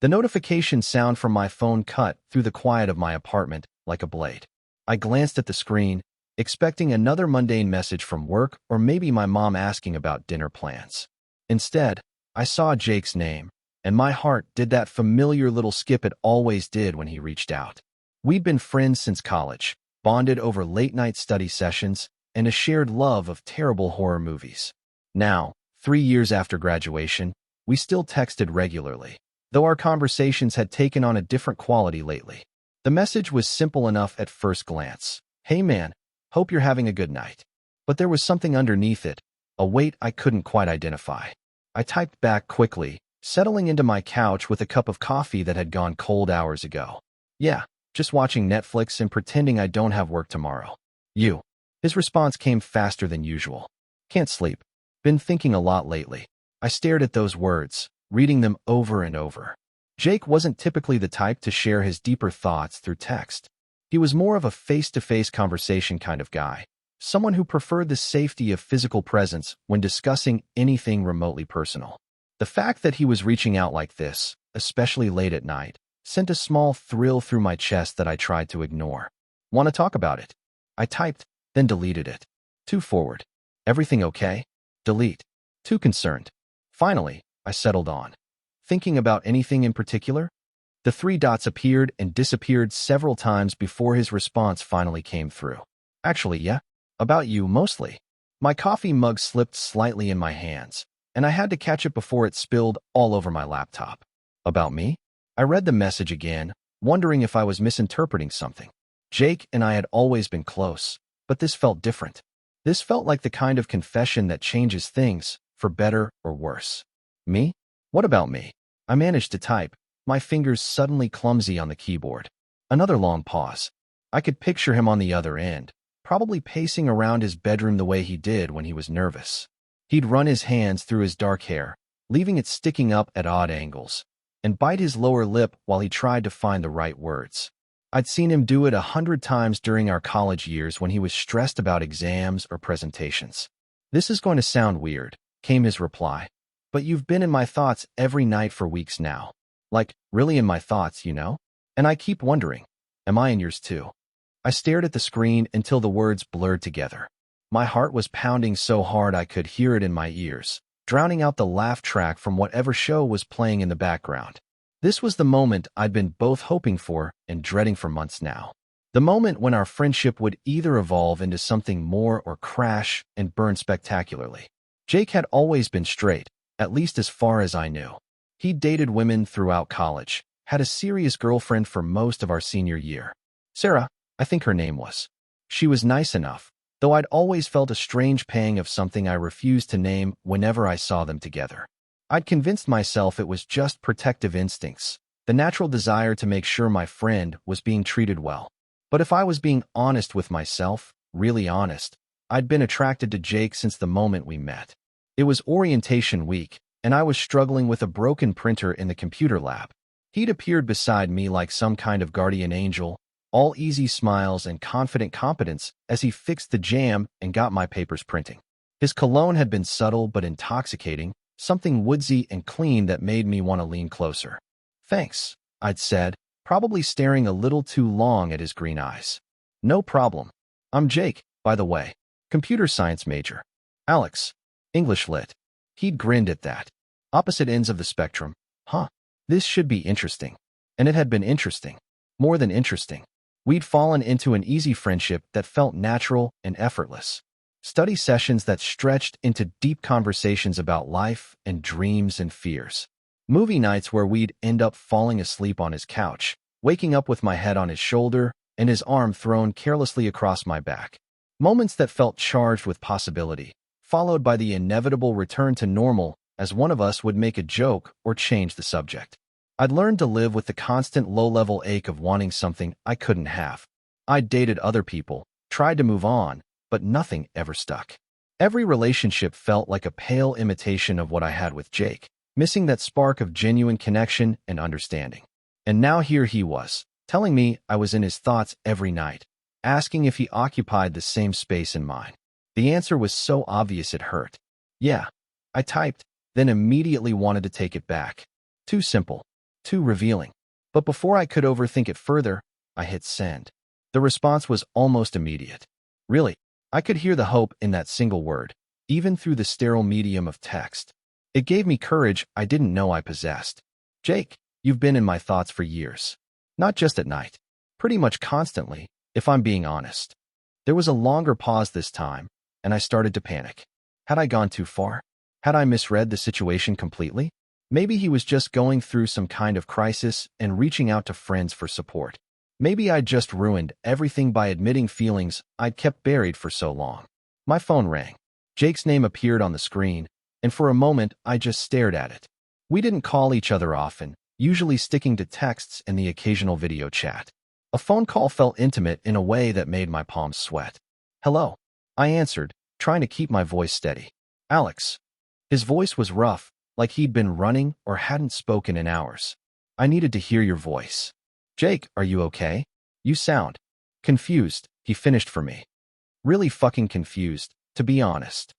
The notification sound from my phone cut through the quiet of my apartment like a blade. I glanced at the screen, expecting another mundane message from work or maybe my mom asking about dinner plans. Instead, I saw Jake's name, and my heart did that familiar little skip it always did when he reached out. We'd been friends since college, bonded over late-night study sessions, and a shared love of terrible horror movies. Now, 3 years after graduation, we still texted regularly, though our conversations had taken on a different quality lately. The message was simple enough at first glance. "Hey man, hope you're having a good night." But there was something underneath it, a weight I couldn't quite identify. I typed back quickly, settling into my couch with a cup of coffee that had gone cold hours ago. "Yeah, just watching Netflix and pretending I don't have work tomorrow. You." His response came faster than usual. "Can't sleep. Been thinking a lot lately." I stared at those words, reading them over and over. Jake wasn't typically the type to share his deeper thoughts through text. He was more of a face-to-face conversation kind of guy, someone who preferred the safety of physical presence when discussing anything remotely personal. The fact that he was reaching out like this, especially late at night, sent a small thrill through my chest that I tried to ignore. "Want to talk about it?" I typed, then deleted it. Too forward. "Everything okay?" Delete. Too concerned. Finally, I settled on. "Thinking about anything in particular?" The 3 dots appeared and disappeared several times before his response finally came through. "Actually, yeah. About you, mostly." My coffee mug slipped slightly in my hands, and I had to catch it before it spilled all over my laptop. "About me?" I read the message again, wondering if I was misinterpreting something. Jake and I had always been close, but this felt different. This felt like the kind of confession that changes things, for better or worse. "Me? What about me?" I managed to type, my fingers suddenly clumsy on the keyboard. Another long pause. I could picture him on the other end, probably pacing around his bedroom the way he did when he was nervous. He'd run his hands through his dark hair, leaving it sticking up at odd angles, and bite his lower lip while he tried to find the right words. I'd seen him do it 100 times during our college years when he was stressed about exams or presentations. "This is going to sound weird," came his reply, "but you've been in my thoughts every night for weeks now. Like, really in my thoughts, you know? And I keep wondering, am I in yours too?" I stared at the screen until the words blurred together. My heart was pounding so hard I could hear it in my ears, drowning out the laugh track from whatever show was playing in the background. This was the moment I'd been both hoping for and dreading for months now. The moment when our friendship would either evolve into something more or crash and burn spectacularly. Jake had always been straight, at least as far as I knew. He'd dated women throughout college, had a serious girlfriend for most of our senior year. Sarah, I think her name was. She was nice enough, though I'd always felt a strange pang of something I refused to name whenever I saw them together. I'd convinced myself it was just protective instincts, the natural desire to make sure my friend was being treated well. But if I was being honest with myself, really honest, I'd been attracted to Jake since the moment we met. It was orientation week, and I was struggling with a broken printer in the computer lab. He'd appeared beside me like some kind of guardian angel, all easy smiles and confident competence as he fixed the jam and got my papers printing. His cologne had been subtle but intoxicating, something woodsy and clean that made me want to lean closer. "Thanks," I'd said, probably staring a little too long at his green eyes. "No problem. I'm Jake, by the way. Computer science major. Alex. English lit." He'd grinned at that. Opposite ends of the spectrum. Huh. This should be interesting. And it had been interesting. More than interesting. We'd fallen into an easy friendship that felt natural and effortless. Study sessions that stretched into deep conversations about life and dreams and fears. Movie nights where we'd end up falling asleep on his couch, waking up with my head on his shoulder and his arm thrown carelessly across my back. Moments that felt charged with possibility, followed by the inevitable return to normal as one of us would make a joke or change the subject. I'd learned to live with the constant low-level ache of wanting something I couldn't have. I'd dated other people, tried to move on, but nothing ever stuck. Every relationship felt like a pale imitation of what I had with Jake, missing that spark of genuine connection and understanding. And now here he was, telling me I was in his thoughts every night, asking if he occupied the same space in mine. The answer was so obvious it hurt. "Yeah," I typed, then immediately wanted to take it back. Too simple. Too revealing. But before I could overthink it further, I hit send. The response was almost immediate. Really, I could hear the hope in that single word, even through the sterile medium of text. It gave me courage I didn't know I possessed. Jake, you've been in my thoughts for years. Not just at night. Pretty much constantly, if I'm being honest. There was a longer pause this time, and I started to panic. Had I gone too far? Had I misread the situation completely? Maybe he was just going through some kind of crisis and reaching out to friends for support. Maybe I'd just ruined everything by admitting feelings I'd kept buried for so long. My phone rang. Jake's name appeared on the screen, and for a moment I just stared at it. We didn't call each other often, usually sticking to texts and the occasional video chat. A phone call felt intimate in a way that made my palms sweat. Hello. I answered, trying to keep my voice steady. Alex. His voice was rough, like he'd been running or hadn't spoken in hours. I needed to hear your voice. Jake, are you okay? You sound confused, he finished for me. Really fucking confused, to be honest.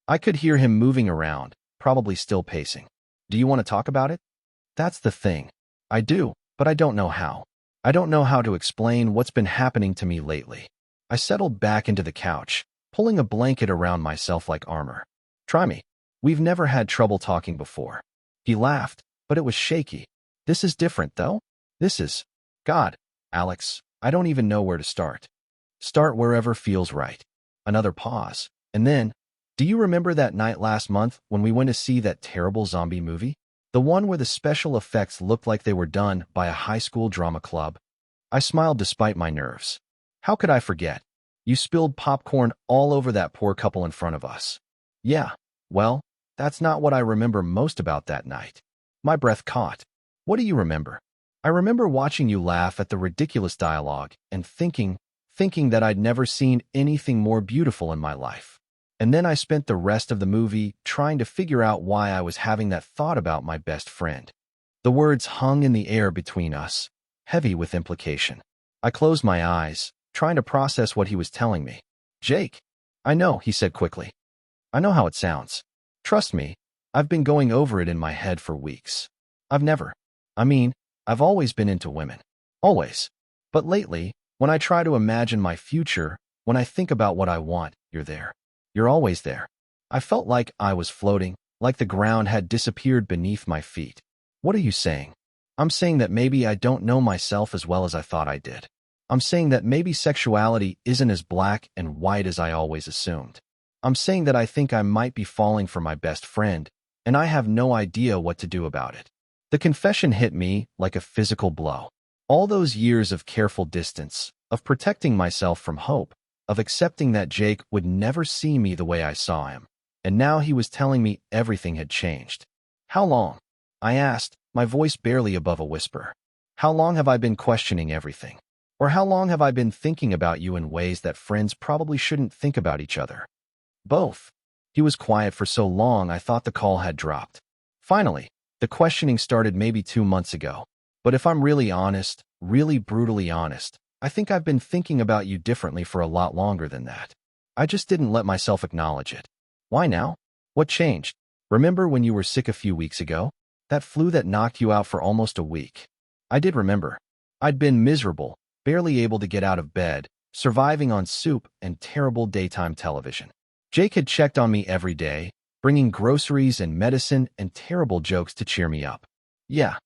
I could hear him moving around, probably still pacing. Do you want to talk about it? That's the thing. I do, but I don't know how. I don't know how to explain what's been happening to me lately. I settled back into the couch, pulling a blanket around myself like armor. Try me. We've never had trouble talking before. He laughed, but it was shaky. This is different, though. This is... God, Alex, I don't even know where to start. Start wherever feels right. Another pause. And then, do you remember that night last month when we went to see that terrible zombie movie? The one where the special effects looked like they were done by a high school drama club? I smiled despite my nerves. How could I forget? You spilled popcorn all over that poor couple in front of us. Yeah, well, that's not what I remember most about that night. My breath caught. What do you remember? I remember watching you laugh at the ridiculous dialogue and thinking that I'd never seen anything more beautiful in my life. And then I spent the rest of the movie trying to figure out why I was having that thought about my best friend. The words hung in the air between us, heavy with implication. I closed my eyes, trying to process what he was telling me. Jake. I know, he said quickly. I know how it sounds. Trust me, I've been going over it in my head for weeks. I've always been into women. Always. But lately, when I try to imagine my future, when I think about what I want, you're there. You're always there. I felt like I was floating, like the ground had disappeared beneath my feet. What are you saying? I'm saying that maybe I don't know myself as well as I thought I did. I'm saying that maybe sexuality isn't as black and white as I always assumed. I'm saying that I think I might be falling for my best friend, and I have no idea what to do about it. The confession hit me like a physical blow. All those years of careful distance, of protecting myself from hope, of accepting that Jake would never see me the way I saw him. And now he was telling me everything had changed. How long? I asked, my voice barely above a whisper. How long have I been questioning everything? Or how long have I been thinking about you in ways that friends probably shouldn't think about each other? Both. He was quiet for so long I thought the call had dropped. Finally, the questioning started maybe 2 months ago. But if I'm really honest, really brutally honest, I think I've been thinking about you differently for a lot longer than that. I just didn't let myself acknowledge it. Why now? What changed? Remember when you were sick a few weeks ago? That flu that knocked you out for almost a week. I did remember. I'd been miserable, barely able to get out of bed, surviving on soup and terrible daytime television. Jake had checked on me every day, bringing groceries and medicine and terrible jokes to cheer me up. Yeah,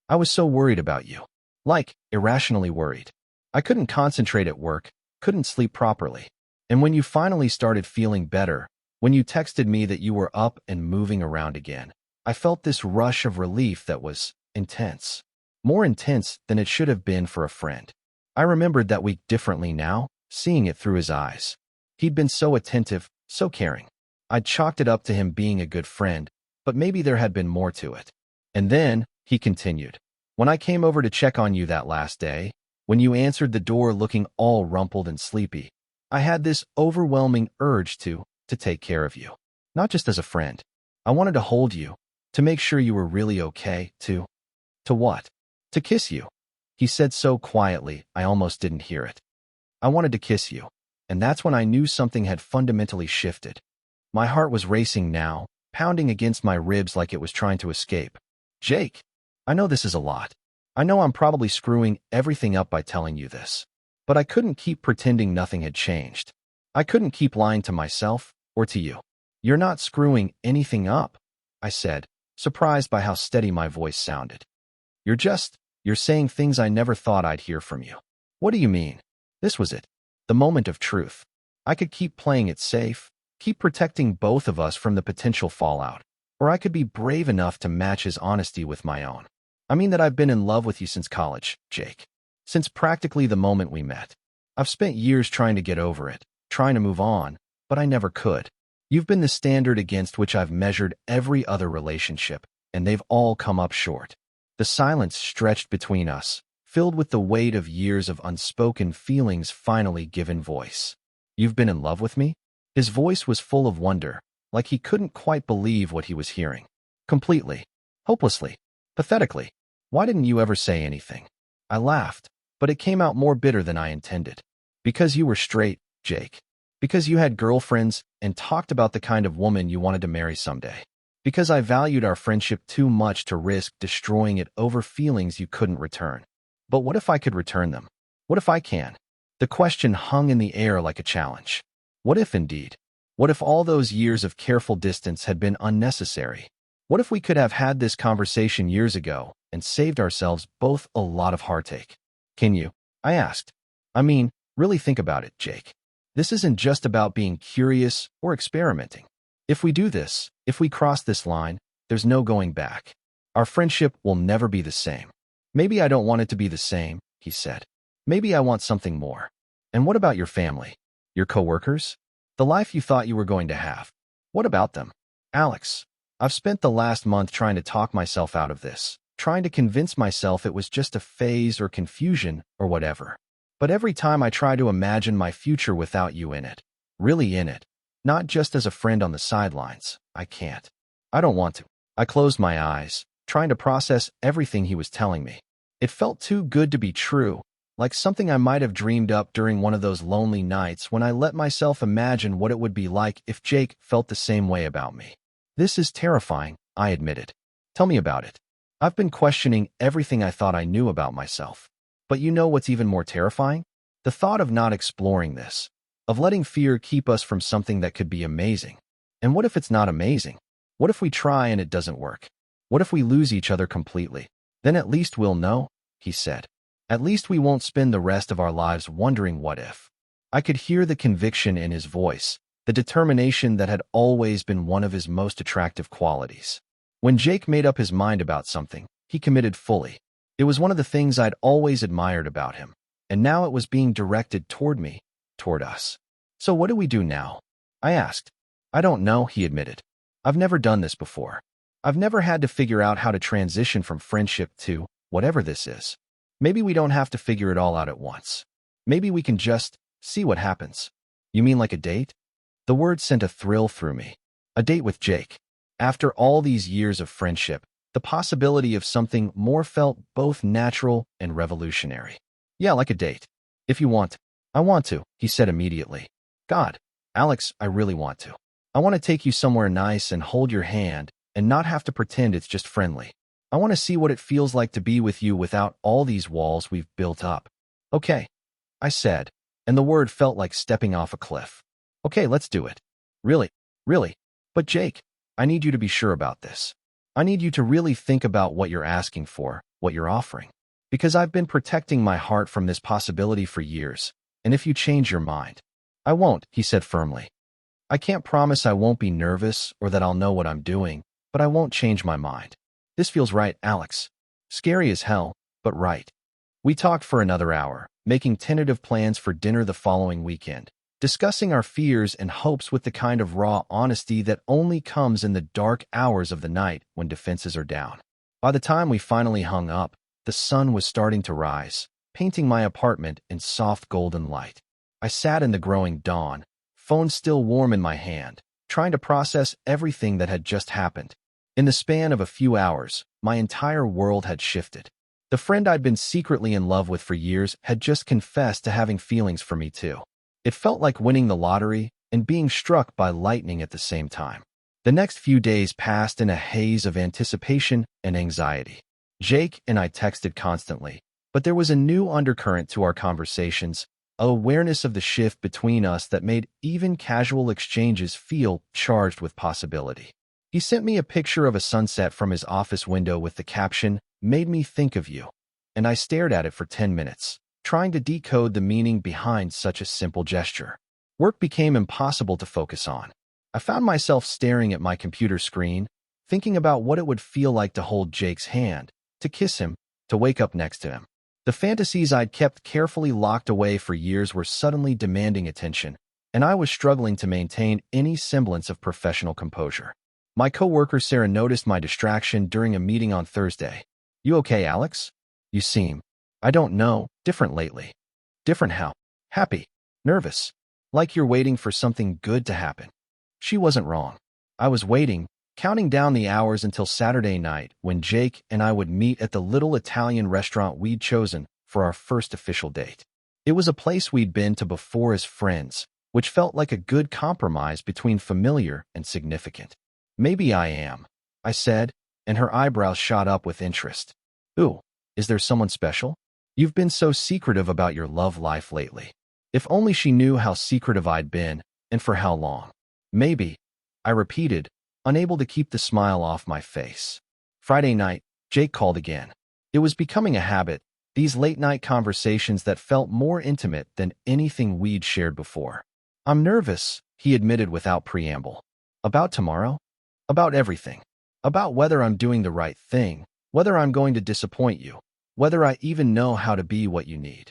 I was so worried about you. Like, irrationally worried. I couldn't concentrate at work, couldn't sleep properly. And when you finally started feeling better, when you texted me that you were up and moving around again, I felt this rush of relief that was intense. More intense than it should have been for a friend. I remembered that week differently now, seeing it through his eyes. He'd been so attentive, so caring. I'd chalked it up to him being a good friend, but maybe there had been more to it. And then, he continued, when I came over to check on you that last day, when you answered the door looking all rumpled and sleepy, I had this overwhelming urge to take care of you. Not just as a friend. I wanted to hold you, to make sure you were really okay, to what? To kiss you. He said so quietly, I almost didn't hear it. I wanted to kiss you. And that's when I knew something had fundamentally shifted. My heart was racing now, pounding against my ribs like it was trying to escape. Jake, I know this is a lot. I know I'm probably screwing everything up by telling you this, but I couldn't keep pretending nothing had changed. I couldn't keep lying to myself or to you. You're not screwing anything up, I said, surprised by how steady my voice sounded. You're saying things I never thought I'd hear from you. What do you mean? This was it. The moment of truth. I could keep playing it safe, keep protecting both of us from the potential fallout, or I could be brave enough to match his honesty with my own. I mean that I've been in love with you since college, Jake. Since practically the moment we met. I've spent years trying to get over it, trying to move on, but I never could. You've been the standard against which I've measured every other relationship, and they've all come up short. The silence stretched between us, filled with the weight of years of unspoken feelings finally given voice. You've been in love with me? His voice was full of wonder, like he couldn't quite believe what he was hearing. Completely. Hopelessly. Pathetically. Why didn't you ever say anything? I laughed, but it came out more bitter than I intended. Because you were straight, Jake. Because you had girlfriends and talked about the kind of woman you wanted to marry someday. Because I valued our friendship too much to risk destroying it over feelings you couldn't return. But what if I could return them? What if I can? The question hung in the air like a challenge. What if indeed? What if all those years of careful distance had been unnecessary? What if we could have had this conversation years ago and saved ourselves both a lot of heartache? Can you? I asked. I mean, really think about it, Jake. This isn't just about being curious or experimenting. If we do this, if we cross this line, there's no going back. Our friendship will never be the same. Maybe I don't want it to be the same, he said. Maybe I want something more. And what about your family? Your coworkers? The life you thought you were going to have? What about them? Alex, I've spent the last month trying to talk myself out of this, trying to convince myself it was just a phase or confusion or whatever. But every time I try to imagine my future without you in it, really in it, not just as a friend on the sidelines, I can't. I don't want to. I closed my eyes, trying to process everything he was telling me. It felt too good to be true, like something I might have dreamed up during one of those lonely nights when I let myself imagine what it would be like if Jake felt the same way about me. This is terrifying, I admitted. Tell me about it. I've been questioning everything I thought I knew about myself. But you know what's even more terrifying? The thought of not exploring this, of letting fear keep us from something that could be amazing. And what if it's not amazing? What if we try and it doesn't work? What if we lose each other completely? Then at least we'll know, he said. At least we won't spend the rest of our lives wondering what if. I could hear the conviction in his voice, the determination that had always been one of his most attractive qualities. When Jake made up his mind about something, he committed fully. It was one of the things I'd always admired about him, and now it was being directed toward me, toward us. So what do we do now? I asked. I don't know, he admitted. I've never done this before. I've never had to figure out how to transition from friendship to whatever this is. Maybe we don't have to figure it all out at once. Maybe we can just see what happens. You mean like a date? The word sent a thrill through me. A date with Jake. After all these years of friendship, the possibility of something more felt both natural and revolutionary. Yeah, like a date. If you want. I want to, he said immediately. God, Alex, I really want to. I want to take you somewhere nice and hold your hand and not have to pretend it's just friendly. I want to see what it feels like to be with you without all these walls we've built up. Okay, I said, and the word felt like stepping off a cliff. Okay, let's do it. Really, really. But Jake, I need you to be sure about this. I need you to really think about what you're asking for, what you're offering. Because I've been protecting my heart from this possibility for years, and if you change your mind, I won't, he said firmly. I can't promise I won't be nervous or that I'll know what I'm doing, but I won't change my mind. This feels right, Alex. Scary as hell, but right. We talked for another hour, making tentative plans for dinner the following weekend, discussing our fears and hopes with the kind of raw honesty that only comes in the dark hours of the night when defenses are down. By the time we finally hung up, the sun was starting to rise, painting my apartment in soft golden light. I sat in the growing dawn, phone still warm in my hand, trying to process everything that had just happened. In the span of a few hours, my entire world had shifted. The friend I'd been secretly in love with for years had just confessed to having feelings for me too. It felt like winning the lottery and being struck by lightning at the same time. The next few days passed in a haze of anticipation and anxiety. Jake and I texted constantly, but there was a new undercurrent to our conversations, a awareness of the shift between us that made even casual exchanges feel charged with possibility. He sent me a picture of a sunset from his office window with the caption, "Made me think of you," and I stared at it for 10 minutes, trying to decode the meaning behind such a simple gesture. Work became impossible to focus on. I found myself staring at my computer screen, thinking about what it would feel like to hold Jake's hand, to kiss him, to wake up next to him. The fantasies I'd kept carefully locked away for years were suddenly demanding attention, and I was struggling to maintain any semblance of professional composure. My coworker Sarah noticed my distraction during a meeting on Thursday. "You okay, Alex? You seem, I don't know, different lately." "Different how?" "Happy. Nervous. Like you're waiting for something good to happen." She wasn't wrong. I was waiting, counting down the hours until Saturday night when Jake and I would meet at the little Italian restaurant we'd chosen for our first official date. It was a place we'd been to before as friends, which felt like a good compromise between familiar and significant. "Maybe I am," I said, and her eyebrows shot up with interest. "Ooh, is there someone special? You've been so secretive about your love life lately." If only she knew how secretive I'd been, and for how long. "Maybe," I repeated, unable to keep the smile off my face. Friday night, Jake called again. It was becoming a habit, these late-night conversations that felt more intimate than anything we'd shared before. "I'm nervous," he admitted without preamble. "About tomorrow? About everything. About whether I'm doing the right thing, whether I'm going to disappoint you, whether I even know how to be what you need."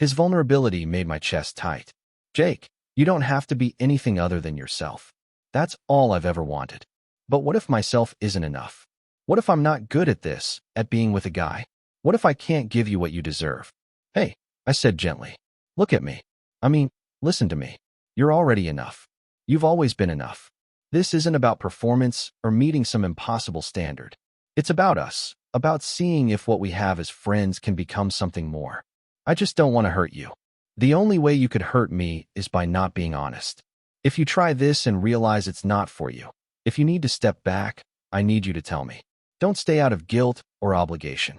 His vulnerability made my chest tight. "Jake, you don't have to be anything other than yourself. That's all I've ever wanted. But what if myself isn't enough? What if I'm not good at this, at being with a guy? What if I can't give you what you deserve?" "Hey," I said gently. "Look at me. I mean, listen to me. You're already enough. You've always been enough. This isn't about performance or meeting some impossible standard. It's about us, about seeing if what we have as friends can become something more. I just don't want to hurt you. The only way you could hurt me is by not being honest. If you try this and realize it's not for you, if you need to step back, I need you to tell me. Don't stay out of guilt or obligation.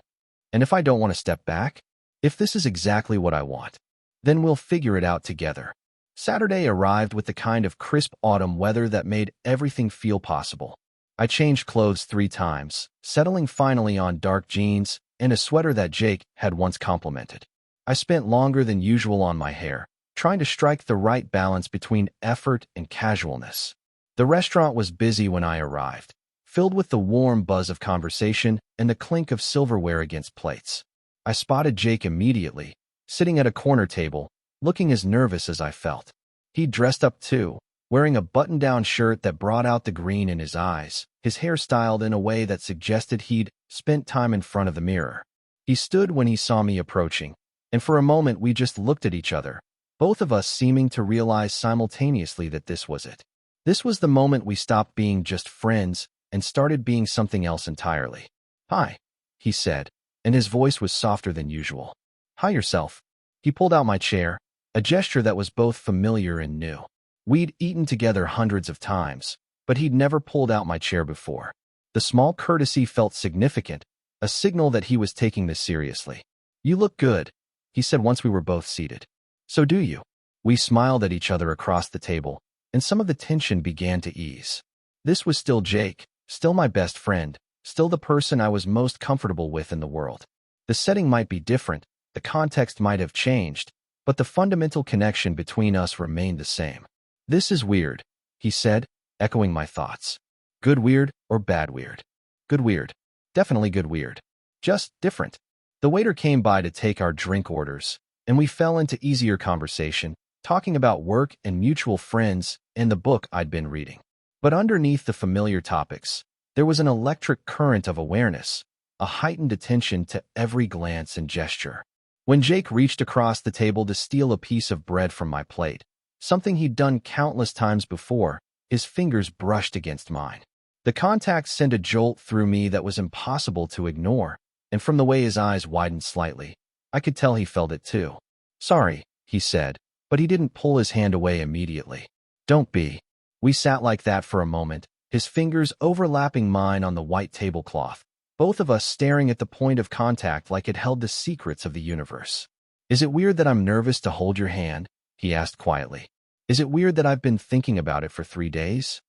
And if I don't want to step back, if this is exactly what I want, then we'll figure it out together." Saturday arrived with the kind of crisp autumn weather that made everything feel possible. I changed clothes 3 times, settling finally on dark jeans and a sweater that Jake had once complimented. I spent longer than usual on my hair, trying to strike the right balance between effort and casualness. The restaurant was busy when I arrived, filled with the warm buzz of conversation and the clink of silverware against plates. I spotted Jake immediately, sitting at a corner table, looking as nervous as I felt. He'd dressed up too, wearing a button-down shirt that brought out the green in his eyes, his hair styled in a way that suggested he'd spent time in front of the mirror. He stood when he saw me approaching, and for a moment we just looked at each other, both of us seeming to realize simultaneously that this was it. This was the moment we stopped being just friends and started being something else entirely. "Hi," he said, and his voice was softer than usual. "Hi yourself." He pulled out my chair, a gesture that was both familiar and new. We'd eaten together hundreds of times, but he'd never pulled out my chair before. The small courtesy felt significant, a signal that he was taking this seriously. "You look good," he said once we were both seated. "So do you." We smiled at each other across the table, and some of the tension began to ease. This was still Jake, still my best friend, still the person I was most comfortable with in the world. The setting might be different, the context might have changed, but the fundamental connection between us remained the same. "This is weird," he said, echoing my thoughts. "Good weird or bad weird?" "Good weird. Definitely good weird. Just different." The waiter came by to take our drink orders, and we fell into easier conversation, talking about work and mutual friends and the book I'd been reading. But underneath the familiar topics, there was an electric current of awareness, a heightened attention to every glance and gesture. When Jake reached across the table to steal a piece of bread from my plate, something he'd done countless times before, his fingers brushed against mine. The contact sent a jolt through me that was impossible to ignore, and from the way his eyes widened slightly, I could tell he felt it too. "Sorry," he said, but he didn't pull his hand away immediately. "Don't be." We sat like that for a moment, his fingers overlapping mine on the white tablecloth, both of us staring at the point of contact like it held the secrets of the universe. "Is it weird that I'm nervous to hold your hand?" he asked quietly. "Is it weird that I've been thinking about it for 3 days?"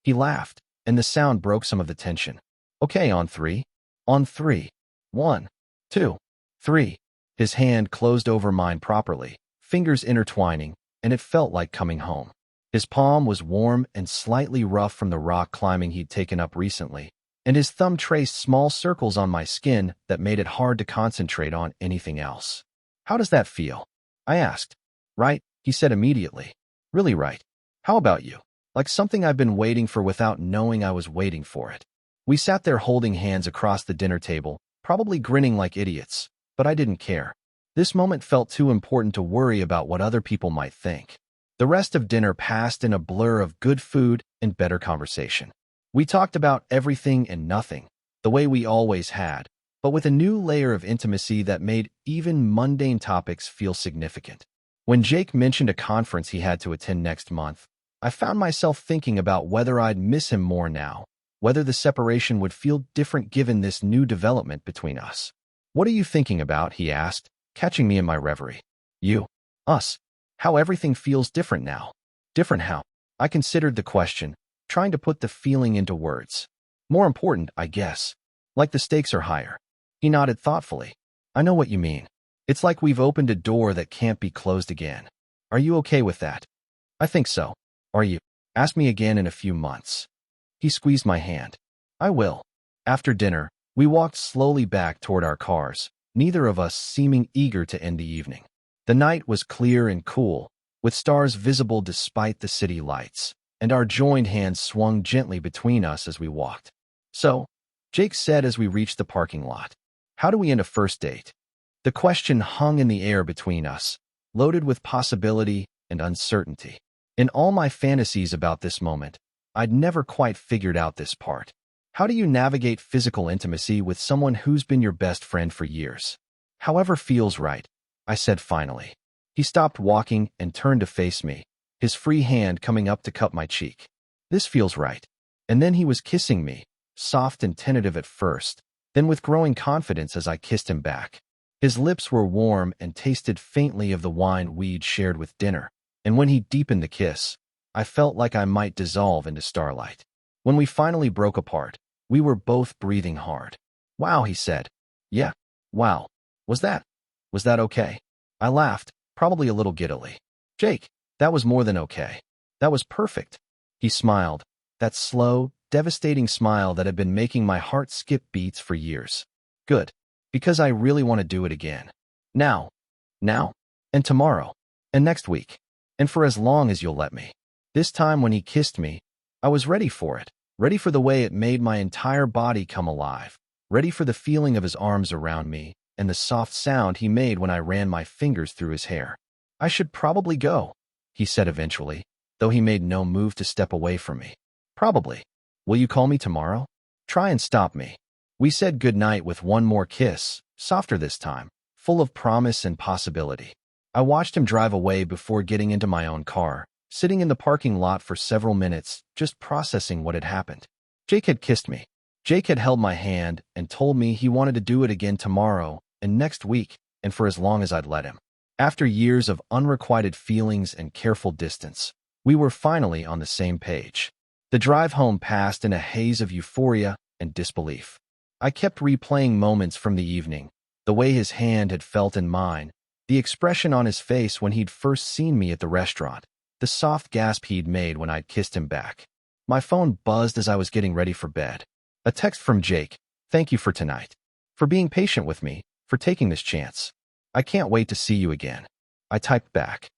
He laughed, and the sound broke some of the tension. "Okay, on three. On three. 1, 2, 3. His hand closed over mine properly, fingers intertwining, and it felt like coming home. His palm was warm and slightly rough from the rock climbing he'd taken up recently, and his thumb traced small circles on my skin that made it hard to concentrate on anything else. "How does that feel?" I asked. "Right," he said immediately. "Really right. How about you?" Like something I've been waiting for without knowing I was waiting for it. We sat there holding hands across the dinner table, probably grinning like idiots, but I didn't care. This moment felt too important to worry about what other people might think. The rest of dinner passed in a blur of good food and better conversation. We talked about everything and nothing, the way we always had, but with a new layer of intimacy that made even mundane topics feel significant. When Jake mentioned a conference he had to attend next month, I found myself thinking about whether I'd miss him more now, whether the separation would feel different given this new development between us. "What are you thinking about?" he asked, catching me in my reverie. "You. Us. How everything feels different now." "Different how?" I considered the question, trying to put the feeling into words. "More important, I guess. Like the stakes are higher." He nodded thoughtfully. "I know what you mean. It's like we've opened a door that can't be closed again. Are you okay with that?" "I think so. Are you?" "Ask me again in a few months." He squeezed my hand. "I will." After dinner, we walked slowly back toward our cars, neither of us seeming eager to end the evening. The night was clear and cool, with stars visible despite the city lights, and our joined hands swung gently between us as we walked. "So," Jake said as we reached the parking lot, "how do we end a first date?" The question hung in the air between us, loaded with possibility and uncertainty. In all my fantasies about this moment, I'd never quite figured out this part. How do you navigate physical intimacy with someone who's been your best friend for years? "However feels right," I said finally. He stopped walking and turned to face me, his free hand coming up to cup my cheek. "This feels right." And then he was kissing me, soft and tentative at first, then with growing confidence as I kissed him back. His lips were warm and tasted faintly of the wine we'd shared with dinner, and when he deepened the kiss, I felt like I might dissolve into starlight. When we finally broke apart, we were both breathing hard. "Wow," he said. "Yeah, wow. Was that okay?" I laughed, probably a little giddily. "Jake, that was more than okay. That was perfect." He smiled, that slow, devastating smile that had been making my heart skip beats for years. "Good, because I really want to do it again. Now, and tomorrow, and next week, and for as long as you'll let me." This time when he kissed me, I was ready for it, ready for the way it made my entire body come alive, ready for the feeling of his arms around me and the soft sound he made when I ran my fingers through his hair. "I should probably go," he said eventually, though he made no move to step away from me. "Probably. Will you call me tomorrow? Try and stop me." We said goodnight with one more kiss, softer this time, full of promise and possibility. I watched him drive away before getting into my own car, sitting in the parking lot for several minutes, just processing what had happened. Jake had kissed me. Jake had held my hand and told me he wanted to do it again tomorrow and next week and for as long as I'd let him. After years of unrequited feelings and careful distance, we were finally on the same page. The drive home passed in a haze of euphoria and disbelief. I kept replaying moments from the evening, the way his hand had felt in mine, the expression on his face when he'd first seen me at the restaurant, the soft gasp he'd made when I'd kissed him back. My phone buzzed as I was getting ready for bed. A text from Jake. "Thank you for tonight. For being patient with me, for taking this chance. I can't wait to see you again." I typed back.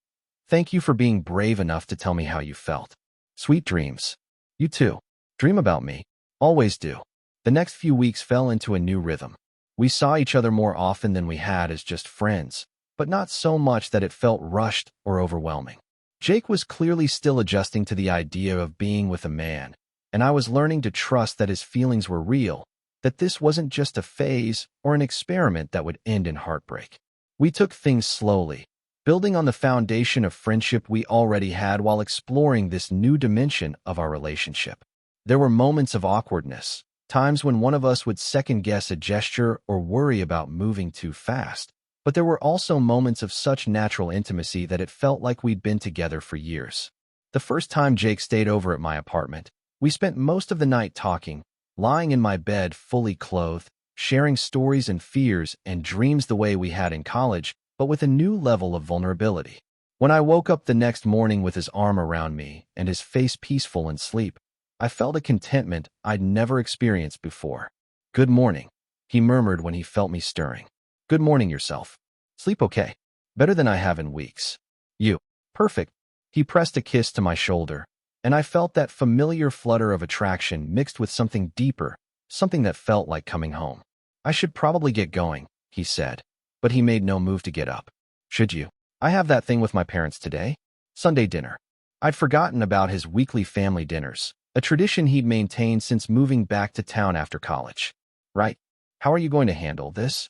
"Thank you for being brave enough to tell me how you felt. Sweet dreams. You too. Dream about me. Always do." The next few weeks fell into a new rhythm. We saw each other more often than we had as just friends, but not so much that it felt rushed or overwhelming. Jake was clearly still adjusting to the idea of being with a man, and I was learning to trust that his feelings were real, that this wasn't just a phase or an experiment that would end in heartbreak. We took things slowly, building on the foundation of friendship we already had while exploring this new dimension of our relationship. There were moments of awkwardness, times when one of us would second-guess a gesture or worry about moving too fast. But there were also moments of such natural intimacy that it felt like we'd been together for years. The first time Jake stayed over at my apartment, we spent most of the night talking, lying in my bed fully clothed, sharing stories and fears and dreams the way we had in college, but with a new level of vulnerability. When I woke up the next morning with his arm around me and his face peaceful in sleep, I felt a contentment I'd never experienced before. "Good morning," he murmured when he felt me stirring. "Good morning yourself. Sleep okay? Better than I have in weeks. You? Perfect." He pressed a kiss to my shoulder, and I felt that familiar flutter of attraction mixed with something deeper, something that felt like coming home. "I should probably get going," he said, but he made no move to get up. "Should you? I have that thing with my parents today. Sunday dinner." I'd forgotten about his weekly family dinners, a tradition he'd maintained since moving back to town after college. "Right. How are you going to handle this?"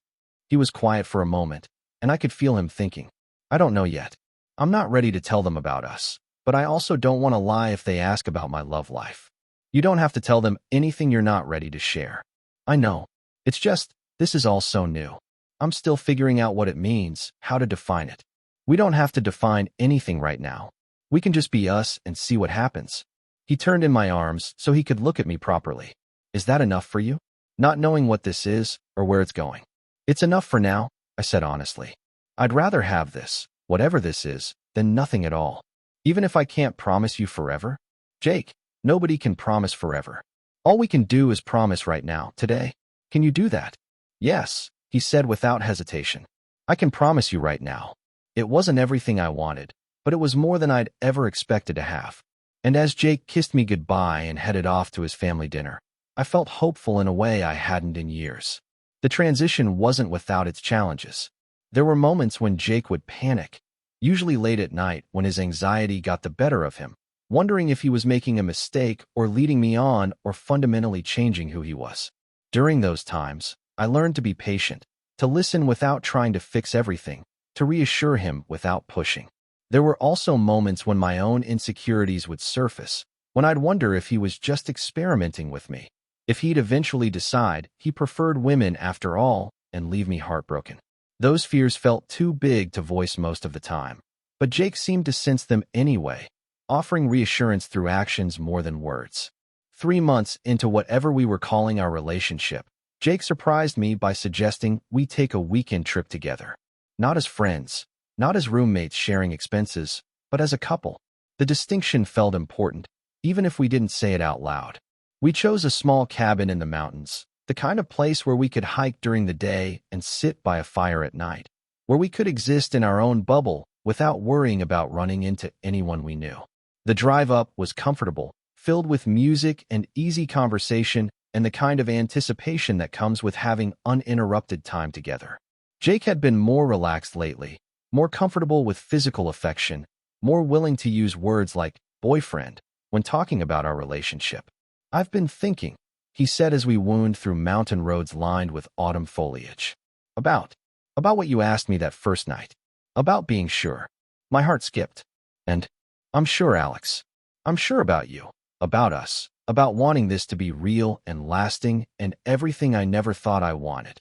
He was quiet for a moment, and I could feel him thinking. "I don't know yet. I'm not ready to tell them about us, but I also don't want to lie if they ask about my love life." "You don't have to tell them anything you're not ready to share." "I know. It's just, this is all so new. I'm still figuring out what it means, how to define it." "We don't have to define anything right now. We can just be us and see what happens." He turned in my arms so he could look at me properly. "Is that enough for you? Not knowing what this is or where it's going?" "It's enough for now," I said honestly. "I'd rather have this, whatever this is, than nothing at all. Even if I can't promise you forever." "Jake, nobody can promise forever. All we can do is promise right now, today. Can you do that?" "Yes," he said without hesitation. "I can promise you right now." It wasn't everything I wanted, but it was more than I'd ever expected to have. And as Jake kissed me goodbye and headed off to his family dinner, I felt hopeful in a way I hadn't in years. The transition wasn't without its challenges. There were moments when Jake would panic, usually late at night when his anxiety got the better of him, wondering if he was making a mistake or leading me on or fundamentally changing who he was. During those times, I learned to be patient, to listen without trying to fix everything, to reassure him without pushing. There were also moments when my own insecurities would surface, when I'd wonder if he was just experimenting with me, if he'd eventually decide he preferred women after all and leave me heartbroken. Those fears felt too big to voice most of the time, but Jake seemed to sense them anyway, offering reassurance through actions more than words. 3 months into whatever we were calling our relationship, Jake surprised me by suggesting we take a weekend trip together. Not as friends, not as roommates sharing expenses, but as a couple. The distinction felt important, even if we didn't say it out loud. We chose a small cabin in the mountains, the kind of place where we could hike during the day and sit by a fire at night, where we could exist in our own bubble without worrying about running into anyone we knew. The drive up was comfortable, filled with music and easy conversation and the kind of anticipation that comes with having uninterrupted time together. Jake had been more relaxed lately, more comfortable with physical affection, more willing to use words like boyfriend when talking about our relationship. "I've been thinking," he said as we wound through mountain roads lined with autumn foliage. About what you asked me that first night. About being sure." My heart skipped. "And I'm sure, Alex. I'm sure about you, about us, about wanting this to be real and lasting and everything I never thought I wanted."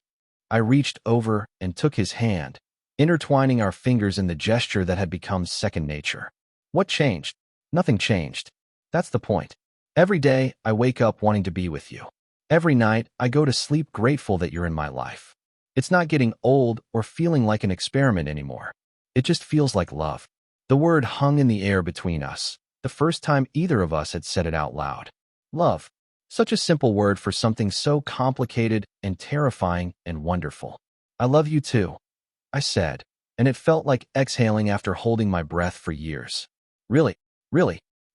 I reached over and took his hand, intertwining our fingers in the gesture that had become second nature. "What changed?" "Nothing changed. That's the point. Every day, I wake up wanting to be with you. Every night, I go to sleep grateful that you're in my life. It's not getting old or feeling like an experiment anymore. It just feels like love." The word hung in the air between us, the first time either of us had said it out loud. Love. Such a simple word for something so complicated and terrifying and wonderful. "I love you too," I said, and it felt like exhaling after holding my breath for years. Really.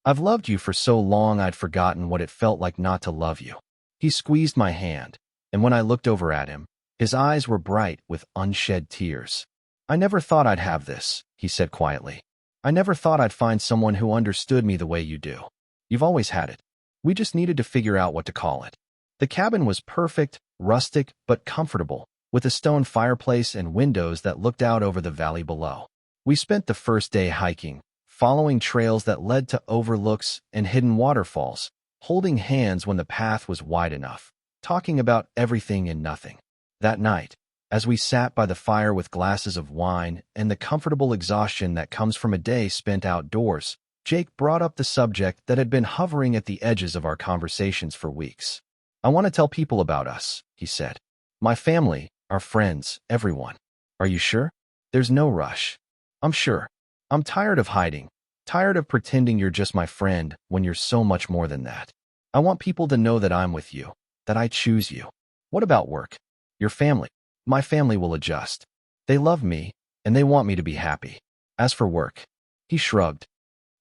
I've loved you for so long I'd forgotten what it felt like not to love you." He squeezed my hand, and when I looked over at him, his eyes were bright with unshed tears. "I never thought I'd have this," he said quietly. "I never thought I'd find someone who understood me the way you do. You've always had it. We just needed to figure out what to call it." The cabin was perfect, rustic, but comfortable, with a stone fireplace and windows that looked out over the valley below. We spent the first day hiking, following trails that led to overlooks and hidden waterfalls, holding hands when the path was wide enough, talking about everything and nothing. That night, as we sat by the fire with glasses of wine and the comfortable exhaustion that comes from a day spent outdoors, Jake brought up the subject that had been hovering at the edges of our conversations for weeks. "I want to tell people about us," he said. "My family, our friends, everyone." "Are you sure?" "There's no rush." "I'm sure. I'm tired of hiding, tired of pretending you're just my friend when you're so much more than that. I want people to know that I'm with you, that I choose you." "What about work?" "Your family." "My family will adjust. They love me, and they want me to be happy." "As for work," he shrugged.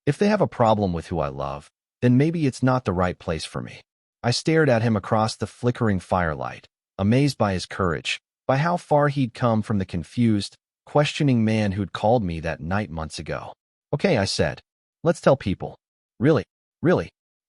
"If they have a problem with who I love, then maybe it's not the right place for me." I stared at him across the flickering firelight, amazed by his courage, by how far he'd come from the confused, questioning man who'd called me that night months ago. "Okay," I said. "Let's tell people." Really,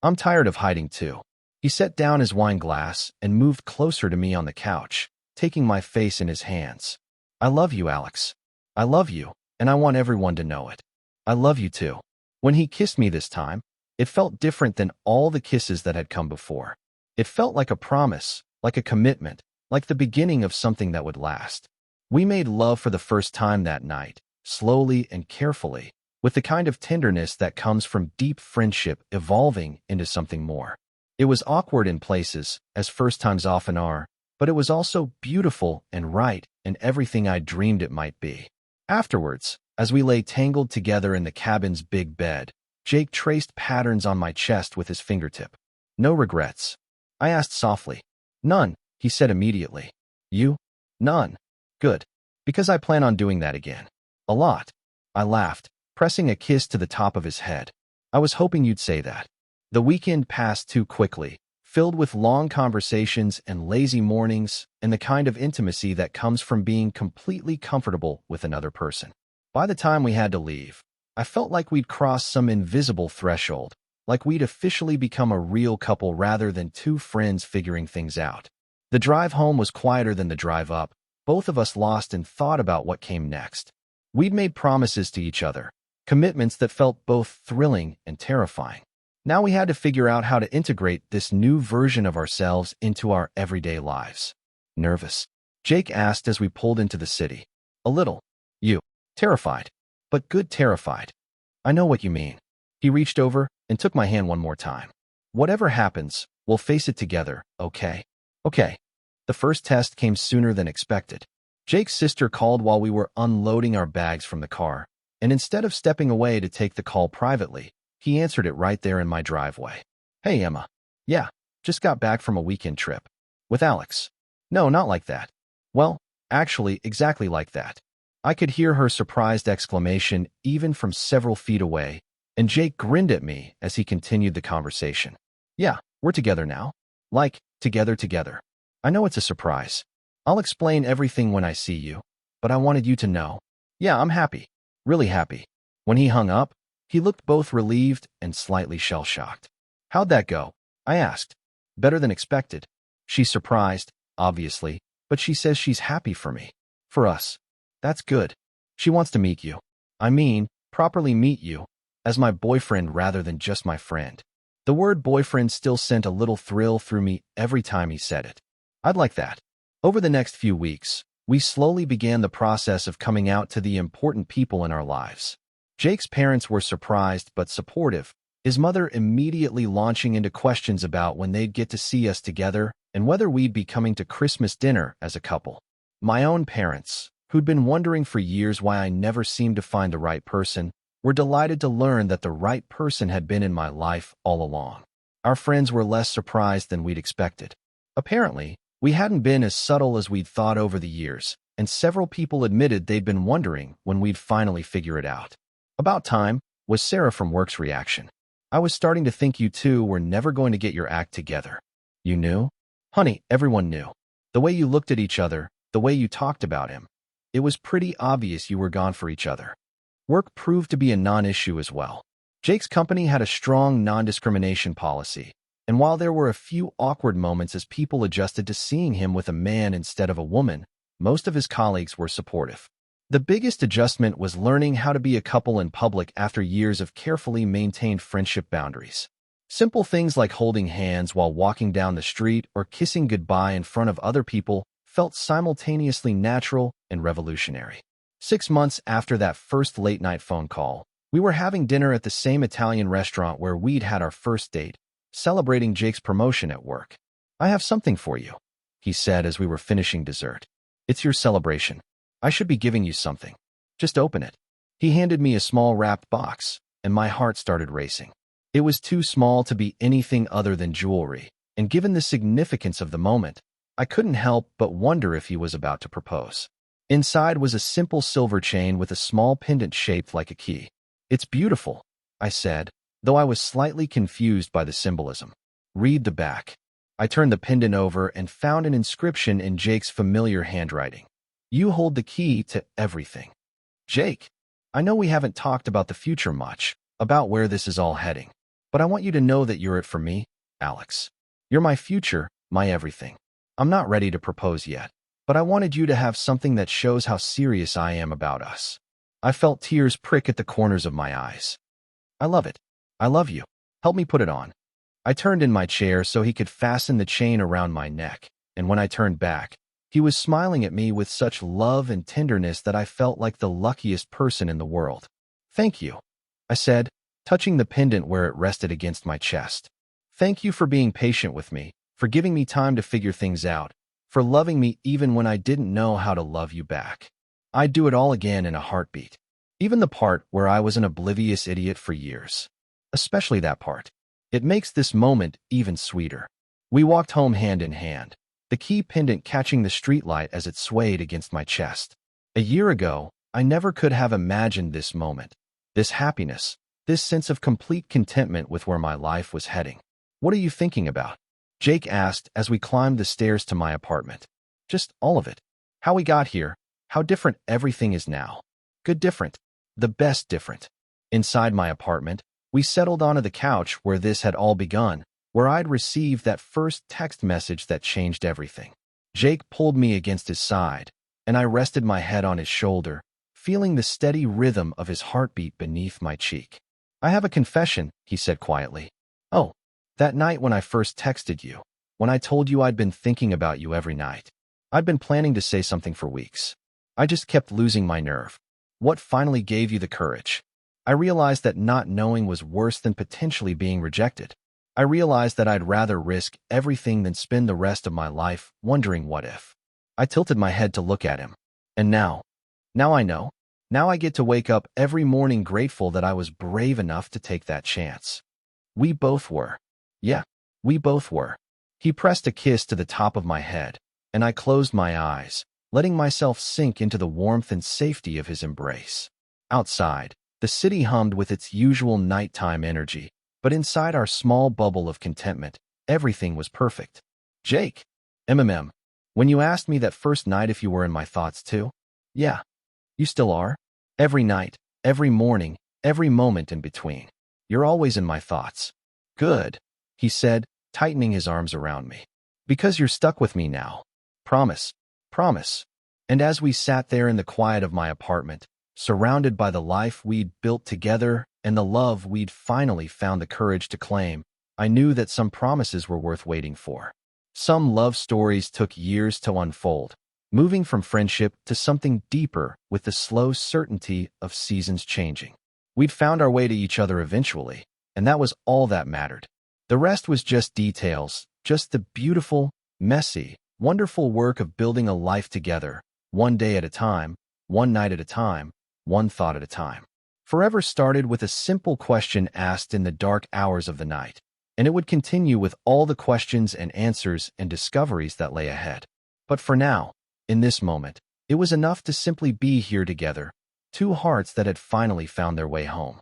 I'm tired of hiding too." He set down his wine glass and moved closer to me on the couch, taking my face in his hands. "I love you, Alex. I love you, and I want everyone to know it. I love you too." When he kissed me this time, it felt different than all the kisses that had come before. It felt like a promise, like a commitment, like the beginning of something that would last. We made love for the first time that night, slowly and carefully, with the kind of tenderness that comes from deep friendship evolving into something more. It was awkward in places, as first times often are, but it was also beautiful and right and everything I dreamed it might be. Afterwards, as we lay tangled together in the cabin's big bed, Jake traced patterns on my chest with his fingertip. "No regrets?" I asked softly. "None," he said immediately. "You?" "None." "Good. Because I plan on doing that again. A lot." I laughed, pressing a kiss to the top of his head. "I was hoping you'd say that." The weekend passed too quickly, filled with long conversations and lazy mornings and the kind of intimacy that comes from being completely comfortable with another person. By the time we had to leave, I felt like we'd crossed some invisible threshold, like we'd officially become a real couple rather than two friends figuring things out. The drive home was quieter than the drive up, both of us lost in thought about what came next. We'd made promises to each other, commitments that felt both thrilling and terrifying. Now we had to figure out how to integrate this new version of ourselves into our everyday lives. "Nervous?" Jake asked as we pulled into the city. "A little." "You?" "Terrified. But good terrified." "I know what you mean." He reached over and took my hand one more time. "Whatever happens, we'll face it together, okay?" "Okay." The first test came sooner than expected. Jake's sister called while we were unloading our bags from the car, and instead of stepping away to take the call privately, he answered it right there in my driveway. "Hey, Emma." "Yeah, just got back from a weekend trip." "With Alex?" "No, not like that." "Well, actually, exactly like that." I could hear her surprised exclamation even from several feet away, and Jake grinned at me as he continued the conversation. "Yeah, we're together now. Like, together. I know it's a surprise. I'll explain everything when I see you, but I wanted you to know. Yeah, I'm happy. Really happy." When he hung up, he looked both relieved and slightly shell-shocked. "How'd that go?" I asked. "Better than expected." She's surprised, obviously, but she says she's happy for me. For us. That's good. She wants to meet you. I mean, properly meet you, as my boyfriend rather than just my friend. The word boyfriend still sent a little thrill through me every time he said it. I'd like that. Over the next few weeks, we slowly began the process of coming out to the important people in our lives. Jake's parents were surprised but supportive, his mother immediately launching into questions about when they'd get to see us together and whether we'd be coming to Christmas dinner as a couple. My own parents, who'd been wondering for years why I never seemed to find the right person, were delighted to learn that the right person had been in my life all along. Our friends were less surprised than we'd expected. Apparently, we hadn't been as subtle as we'd thought over the years, and several people admitted they'd been wondering when we'd finally figure it out. "About time," was Sarah from work's reaction. "I was starting to think you two were never going to get your act together." "You knew?" "Honey, everyone knew. The way you looked at each other, the way you talked about him. It was pretty obvious you were gone for each other." Work proved to be a non-issue as well. Jake's company had a strong non-discrimination policy, and while there were a few awkward moments as people adjusted to seeing him with a man instead of a woman, most of his colleagues were supportive. The biggest adjustment was learning how to be a couple in public after years of carefully maintained friendship boundaries. Simple things like holding hands while walking down the street or kissing goodbye in front of other people felt simultaneously natural and revolutionary. 6 months after that first late-night phone call, we were having dinner at the same Italian restaurant where we'd had our first date, celebrating Jake's promotion at work. "I have something for you," he said as we were finishing dessert. "It's your celebration. I should be giving you something. Just open it." He handed me a small wrapped box, and my heart started racing. It was too small to be anything other than jewelry, and given the significance of the moment, I couldn't help but wonder if he was about to propose. Inside was a simple silver chain with a small pendant shaped like a key. "It's beautiful," I said, though I was slightly confused by the symbolism. "Read the back." I turned the pendant over and found an inscription in Jake's familiar handwriting. "You hold the key to everything." "Jake, I know we haven't talked about the future much, about where this is all heading, but I want you to know that you're it for me, Alex. You're my future, my everything. I'm not ready to propose yet, but I wanted you to have something that shows how serious I am about us." I felt tears prick at the corners of my eyes. "I love it. I love you. Help me put it on." I turned in my chair so he could fasten the chain around my neck, and when I turned back, he was smiling at me with such love and tenderness that I felt like the luckiest person in the world. "Thank you," I said, touching the pendant where it rested against my chest. "Thank you for being patient with me, for giving me time to figure things out, for loving me even when I didn't know how to love you back. I'd do it all again in a heartbeat. Even the part where I was an oblivious idiot for years. Especially that part. It makes this moment even sweeter." We walked home hand in hand, the key pendant catching the streetlight as it swayed against my chest. A year ago, I never could have imagined this moment, this happiness, this sense of complete contentment with where my life was heading. "What are you thinking about?" Jake asked as we climbed the stairs to my apartment. "Just all of it. How we got here, how different everything is now. Good different. The best different." Inside my apartment, we settled onto the couch where this had all begun, where I'd received that first text message that changed everything. Jake pulled me against his side, and I rested my head on his shoulder, feeling the steady rhythm of his heartbeat beneath my cheek. "I have a confession," he said quietly. "Oh, that night when I first texted you, when I told you I'd been thinking about you every night. I'd been planning to say something for weeks. I just kept losing my nerve. What finally gave you the courage? I realized that not knowing was worse than potentially being rejected. I realized that I'd rather risk everything than spend the rest of my life wondering what if." I tilted my head to look at him. "And now I know. Now I get to wake up every morning grateful that I was brave enough to take that chance." We both were. Yeah, we both were. He pressed a kiss to the top of my head, and I closed my eyes, letting myself sink into the warmth and safety of his embrace. Outside, the city hummed with its usual nighttime energy, but inside our small bubble of contentment, everything was perfect. "Jake, when you asked me that first night if you were in my thoughts too? Yeah, you still are. Every night, every morning, every moment in between. You're always in my thoughts." "Good," he said, tightening his arms around me. "Because you're stuck with me now. Promise, promise." And as we sat there in the quiet of my apartment, surrounded by the life we'd built together and the love we'd finally found the courage to claim, I knew that some promises were worth waiting for. Some love stories took years to unfold, moving from friendship to something deeper with the slow certainty of seasons changing. We'd found our way to each other eventually, and that was all that mattered. The rest was just details, just the beautiful, messy, wonderful work of building a life together, one day at a time, one night at a time, one thought at a time. Forever started with a simple question asked in the dark hours of the night, and it would continue with all the questions and answers and discoveries that lay ahead. But for now, in this moment, it was enough to simply be here together, two hearts that had finally found their way home.